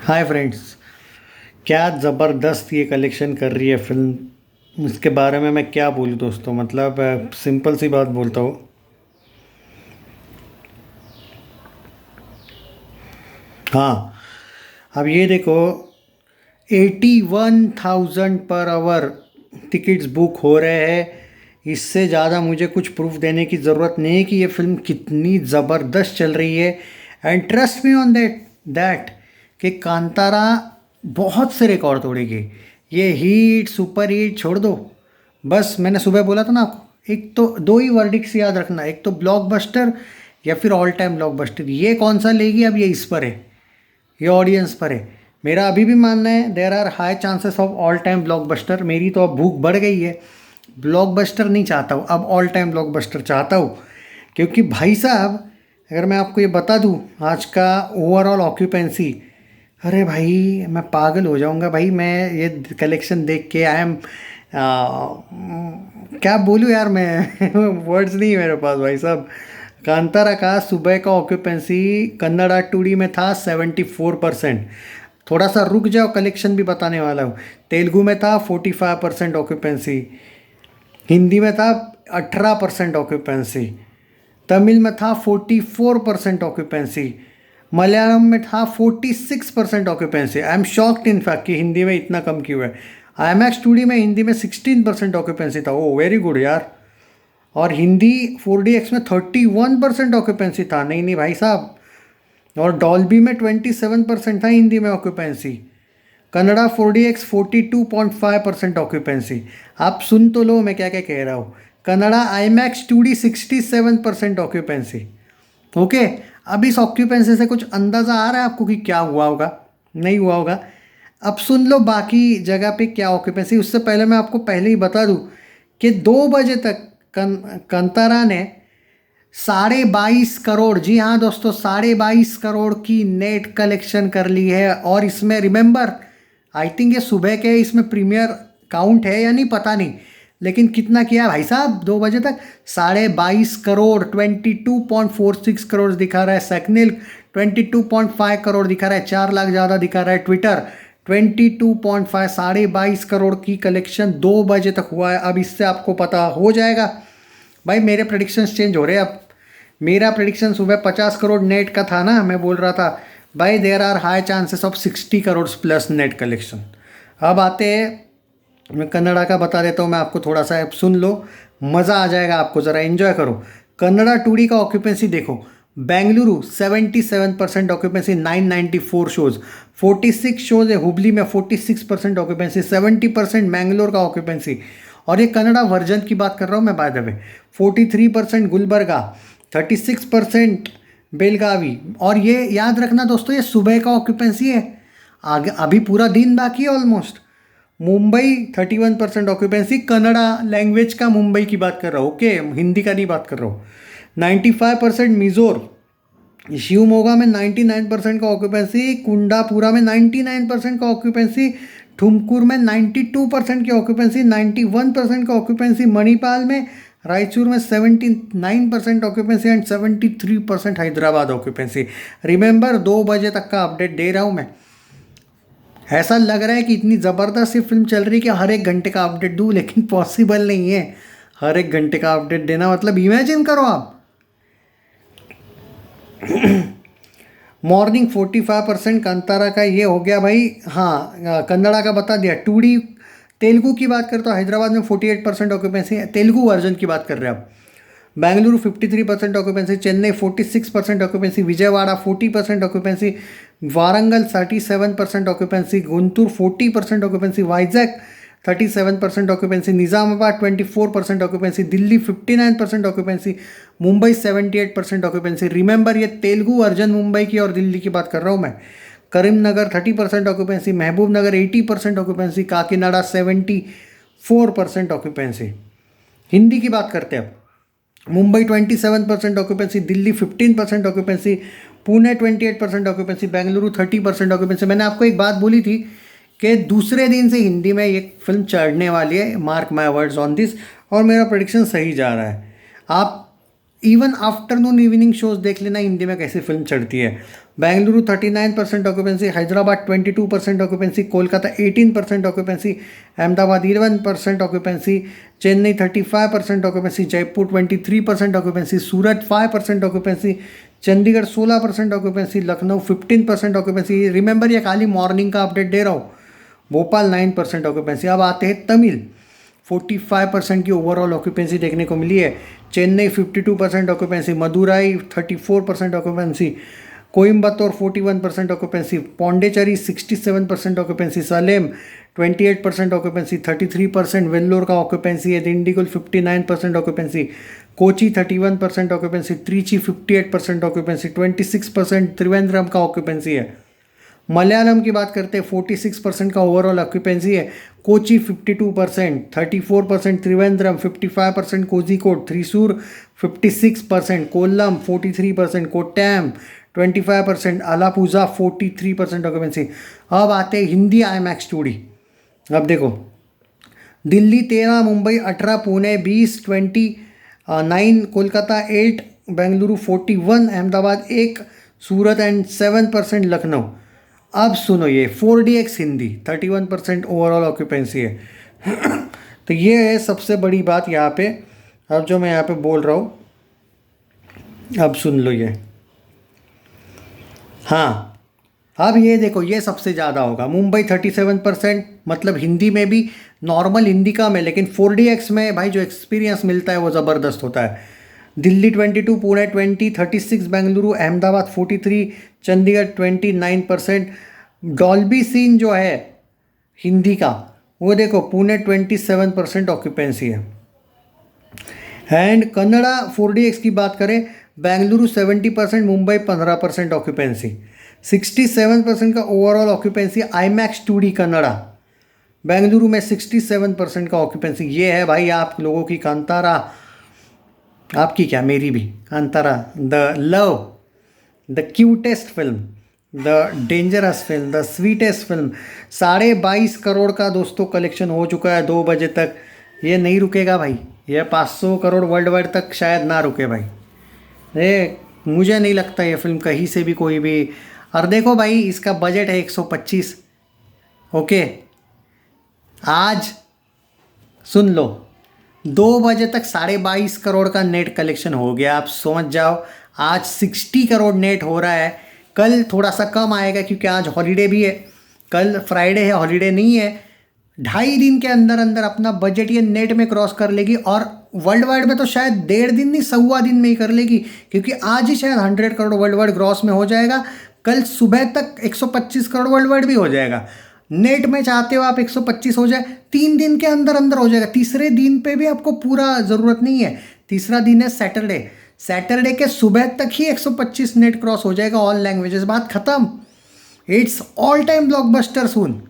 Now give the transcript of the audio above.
Hi friends. क्या ज़बरदस्त ये कलेक्शन कर रही है फिल्म। इसके बारे में मैं क्या बोलूँ दोस्तों, मतलब सिंपल सी बात बोलता हूँ। हाँ, अब ये देखो, 81,000 पर आवर टिकट्स बुक हो रहे हैं। इससे ज़्यादा मुझे कुछ प्रूफ देने की ज़रूरत नहीं है कि ये फिल्म कितनी ज़बरदस्त चल रही है। And trust me on that कि कांतारा बहुत से रिकॉर्ड तोड़ेगी। ये हिट सुपर हिट छोड़ दो। बस मैंने सुबह बोला था ना आपको, एक तो दो ही वर्डिक्स याद रखना, एक तो ब्लॉकबस्टर या फिर ऑल टाइम ब्लॉकबस्टर। ये कौन सा लेगी अब ये इस पर है, ये ऑडियंस पर है। मेरा अभी भी मानना है there are high chances of all time blockbuster. मेरी तो अब भूख बढ़ गई है, ब्लॉकबस्टर नहीं चाहता हूँ, अब ऑल टाइम ब्लॉकबस्टर चाहता हूँ। क्योंकि भाई साहब, अगर मैं आपको ये बता दूँ आज का ओवरऑल ऑक्यूपेंसी, अरे भाई मैं पागल हो जाऊंगा भाई। मैं ये कलेक्शन देख के आई एम क्या बोलूँ यार मैं वर्ड्स नहीं है मेरे पास भाई साहब। कांतारा का सुबह का ऑक्यूपेंसी कन्नड़ा 2D में था 74%। थोड़ा सा रुक जाओ, कलेक्शन भी बताने वाला हूँ। तेलुगु में था 45% ऑक्यूपेंसी, हिंदी में था 18% ऑक्यूपेंसी, तमिल में था 44% ऑक्यूपेंसी, मलयालम में था 46% occupancy. I am shocked in fact कि हिंदी में इतना कम क्यों है। IMAX 2D में हिंदी में 16% ऑक्यूपेंसी था। ओ वेरी गुड यार। और हिंदी 4DX में 31% ऑक्यूपेंसी था। नहीं नहीं भाई साहब। और डॉल्बी में 27% था हिंदी में ऑक्यूपेंसी। Kannada 4DX 42.5% occupancy. आप सुन तो लो मैं क्या क्या कह रहा हूँ। Kannada IMAX 2D 67% occupancy. Okay. अब इस ऑक्यूपेंसी से कुछ अंदाज़ा आ रहा है आपको कि क्या हुआ होगा, नहीं हुआ होगा। अब सुन लो बाकी जगह पे क्या ऑक्यूपेंसी। उससे पहले मैं आपको पहले ही बता दूं कि 2 बजे तक कंतारा ने 22.5 करोड़, जी हाँ दोस्तों, 22.5 करोड़ की नेट कलेक्शन कर ली है। और इसमें रिमेंबर, आई थिंक ये सुबह के इसमें प्रीमियर काउंट है या नहीं पता नहीं, लेकिन कितना किया है भाई साहब 2 बजे तक? 22.5 करोड़, 22.46 करोड़ दिखा रहा है सेकनिल, 22.5 करोड़ दिखा रहा है, 4 लाख ज़्यादा दिखा रहा है ट्विटर। 22.5, 22.5 करोड़ की कलेक्शन 2 बजे तक हुआ है। अब इससे आपको पता हो जाएगा भाई, मेरे प्रेडिक्शंस चेंज हो रहे हैं अब। मेरा प्रेडिक्शन सुबह 50 करोड़ नेट का था ना, मैं बोल रहा था भाई there are high chances of 60 crore plus net collection. अब आते हैं, मैं कन्नड़ा का बता देता हूँ मैं आपको, थोड़ा सा सुन लो, मज़ा आ जाएगा आपको, ज़रा एंजॉय करो। कन्नड़ा 2D का ऑक्यूपेंसी देखो। बेंगलुरु 77% ऑक्यूपेंसी, 994 शोज़, 46 शोज़ है हुबली में, 46% ऑक्यूपेंसी, 70% मैंगलोर का ऑक्यूपेंसी। और ये कन्नड़ा वर्जन की बात कर रहा हूँ मैं by the way. 43% Gulbarga, 36% Belagavi. और ये याद रखना दोस्तों, ये सुबह का ऑक्यूपेंसी है, आगे अभी पूरा दिन बाकी है almost. Mumbai 31% occupancy, Kannada language का मुंबई की बात कर रहा हूँ, ओके, हिंदी का नहीं बात कर रहा हूँ। 95% मिजोर, शिवमोगा में 99% का ऑक्यूपेंसी, कुंडापुरा में 99% का ऑक्यूपेंसी, ठुमकुर में 92% की ऑक्यूपेंसी, 91% का ऑक्यूपेंसी मणिपाल में, रायचूर में 79% occupancy and 73% Hyderabad occupancy. Remember 2 बजे तक का अपडेट दे रहा हूँ मैं। ऐसा लग रहा है कि इतनी ज़बरदस्त ये फिल्म चल रही है कि हर एक घंटे का अपडेट दूँ, लेकिन पॉसिबल नहीं है हर एक घंटे का अपडेट देना। मतलब इमेजिन करो आप, मॉर्निंग 45% कांतारा का ये हो गया भाई। हाँ, कन्नड़ा का बता दिया। 2D तेलुगु की बात करते तो हैदराबाद में 48% ऑक्यूपेंसी है, तेलुगु वर्जन की बात कर रहे हैं आप। Bengaluru 53% occupancy, Chennai 46% occupancy, Vijayawada 40% occupancy, Warangal 37% occupancy, Guntur 40% occupancy, Vizag 37% occupancy, Nizamabad 24% occupancy, Delhi 59% occupancy, Mumbai 78% occupancy. Remember ये तेलुगु वर्जन मुंबई की और दिल्ली की बात कर रहा हूँ मैं। करीमनगर 30% ऑक्यूपेंसी, महबूब नगर 80% ऑक्यूपेंसी, काकीनाडा 74% ऑक्यूपेंसी। हिंदी की बात करते हैं अब। Mumbai 27% occupancy, Delhi 15% occupancy, Pune 28% occupancy, Bengaluru 30% occupancy. मैंने आपको एक बात बोली थी कि दूसरे दिन से हिंदी में ये फिल्म चढ़ने वाली है, mark my words on this, और मेरा प्रेडिक्शन सही जा रहा है। आप इवन आफ्टरनून इवनिंग शोज देख लेना हिंदी में कैसी फिल्म चढ़ती है। Bengaluru 39% occupancy, Hyderabad 22% occupancy, Kolkata 18% occupancy, Ahmedabad 11% occupancy, Chennai 35% occupancy, Jaipur 23% occupancy, Surat 5% occupancy, Chandigarh 16% occupancy, Lucknow 15% occupancy. Remember ये खाली मॉर्निंग का अपडेट दे रहा हूँ। भोपाल 9% ऑक्यूपेंसी। अब आते हैं तमिल, 45% की ओवरऑल ऑक्यूपेंसी देखने को मिली है। Chennai 52% occupancy, Madurai 34% occupancy, Coimbatore 41% occupancy, Pondicherry 67% occupancy, Salem 28% occupancy, 33% Vellore का ऑक्यूपेंसी है, Dindigul 59% occupancy, Kochi 31% occupancy, Trichy 58% occupancy, 26% Trivandrum का ऑक्यूपेंसी है। मलयालम की बात करते हैं, 46% का ओवरऑल ऑक्यूपेंसी है। कोची 52%, 34% त्रिवेंद्रम, 55% कोझिकोड, थ्रिसूर 56%, कोल्लम 43%, कोट्टयम 25%, अलापुझा 43% ऑक्यूपेंसी। अब आते हैं हिंदी IMAX 2D। अब देखो, दिल्ली 13, मुंबई 18, पुणे 20, 9, कोलकाता 8, बेंगलुरु 41, अहमदाबाद 1, सूरत एंड 7% लखनऊ। अब सुनो, ये 4DX हिंदी 31% ओवरऑल ऑक्यूपेंसी है। तो ये है सबसे बड़ी बात यहाँ पे। अब जो मैं यहाँ पे बोल रहा हूँ, अब सुन लो ये। हाँ, अब ये देखो, ये सबसे ज़्यादा होगा। मुंबई 37%, मतलब हिंदी में भी नॉर्मल हिंदी कम है, लेकिन 4DX में भाई जो एक्सपीरियंस मिलता है वो ज़बरदस्त होता है। दिल्ली 22, पुणे 20, 36 बेंगलुरु, अहमदाबाद 43, चंडीगढ़ 29%। डॉल्बी सीन जो है हिंदी का, वो देखो पुणे 27% ऑक्यूपेंसी है। एंड कन्नड़ा 4DX की बात करें, बेंगलुरु 70%, मुंबई 15% ऑक्यूपेंसी, 67% का overall occupancy IMAX 2D Kannada. Bengaluru में 67% का ऑक्यूपेंसी। ये है भाई आप लोगों की कांतारा, आपकी क्या मेरी भी Kantara, the love, the cutest film, the dangerous film, the sweetest film. 22.5 crore का दोस्तों कलेक्शन हो चुका है 2 बजे तक। ये नहीं रुकेगा भाई, ये 500 करोड़ वर्ल्ड वाइड तक शायद ना रुके भाई। ये मुझे नहीं लगता ये फिल्म कहीं से भी कोई भी। और देखो भाई, इसका बजट है 125। ओके, आज सुन लो, 2 बजे तक 22.5 करोड़ का नेट कलेक्शन हो गया। आप समझ जाओ, आज 60 करोड़ नेट हो रहा है। कल थोड़ा सा कम आएगा क्योंकि आज हॉलीडे भी है, कल फ्राइडे है, हॉलीडे नहीं है। 2.5 दिन के अंदर अंदर अपना बजट ये नेट में क्रॉस कर लेगी। और वर्ल्ड वाइड में तो शायद 1.5 दिन नहीं, 1.25 दिन में ही कर लेगी, क्योंकि आज ही शायद 100 करोड़ वर्ल्ड वाइड ग्रॉस में हो जाएगा। कल सुबह तक 125 करोड़ वर्ल्ड वाइड भी हो जाएगा। नेट में चाहते हो आप 125 हो जाए, 3 दिन के अंदर अंदर हो जाएगा। तीसरे दिन पे भी आपको पूरा ज़रूरत नहीं है। तीसरा दिन है सैटरडे, सैटरडे के सुबह तक ही 125 नेट क्रॉस हो जाएगा ऑल लैंग्वेजेस। बात खत्म। It's all time blockbuster soon.